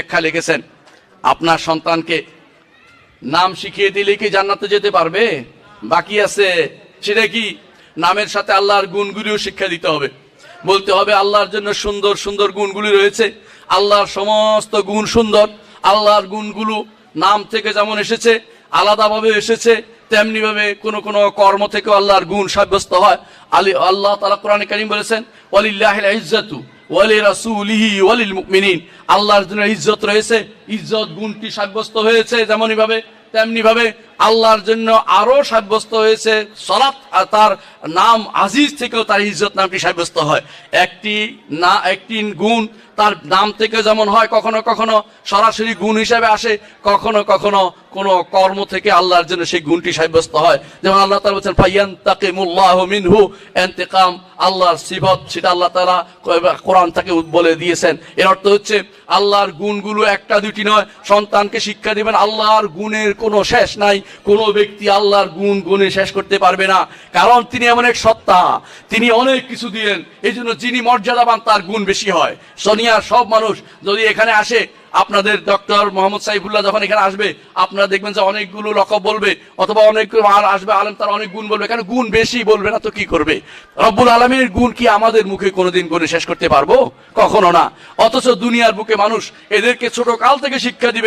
ব্যাখ্যা লিখেছেন, আপনার সন্তানকে নাম শিখিয়ে দিলে কি জান্নাতে যেতে পারবে? বাকি আছে, সেটা কি? নামের সাথে আল্লাহর গুণগুলিও শিক্ষা দিতে হবে। বলতে হবে আল্লাহর জন্য সুন্দর সুন্দর গুণগুলি রয়েছে, আল্লাহর সমস্ত গুণ সুন্দর। আল্লাহর গুণগুলো নাম থেকে যেমন এসেছে, আলাদাভাবে এসেছে, তেমনি ভাবে কোন কোন কর্ম থেকে আল্লাহর গুণ সাব্যস্ত হয়। আল্লাহ তাআলা কোরআনে কারীম বলেছেন, ওয়ালিল্লাহিল ইজ্জাতু ওয়ালি রাসূলিহি ওয়ালিল মুমিনিন। আল্লাহর জন্য ইজ্জত রয়েছে, ইজ্জত গুণটি সাব্যস্ত হয়েছে যেমনই ভাবে, তেমনি ভাবে আল্লাহর জন্য আরো সাব্যস্ত হয়েছে সালাত। তার নাম আজিজ থেকেও তার ইজ্জত নামটি সাব্যস্ত হয়। একটি গুণ তার নাম থেকে যেমন হয়, কখনো কখনো সরাসরি গুণ হিসাবে আসে, কখনো কখনো কোন কর্ম থেকে আল্লাহর জন্য সেই গুণটি সাব্যস্ত হয়। যেমন আল্লাহ তাআলা বলেছেন, ফায়ান্তাকিমুল্লাহু মিনহু, ইন্তিকাম আল্লাহর সিফত, সেটা আল্লাহ তাআলা কোরআন থেকে বলে দিয়েছেন। এর অর্থ হচ্ছে আল্লাহর গুণগুলো একটা দুটি নয়। সন্তানকে শিক্ষা দিবেন আল্লাহর গুণের কোনো শেষ নাই। কোনো ব্যক্তি আল্লাহর গুণ গুণে শেষ করতে পারবে না, কারণ তিনি এমন এক সত্তা, তিনি অনেক কিছু দিলেন। এই জন্য যিনি মর্যাদাবান তার গুণ বেশি হয়। সোনিয়ার সব মানুষ যদি এখানে আসে, আপনাদের ডক্টর মোহাম্মদ সাইফুল্লাহ যখন এখানে আসবে, আপনারা দেখবেন যে অনেকগুলো লকব বলবে, অথবা অনেক আর আসবে আলেম, তার অনেক গুণ বলবে। কেন? গুণ বেশি বলবে না তো কি করবে? রব্বুল আলামিনের গুণ কি আমাদের মুখে কোনোদিন গুণে শেষ করতে পারবো? কখনো না। অথচ দুনিয়ার বুকে মানুষ এদেরকে ছোট কাল থেকে শিক্ষা দিবে।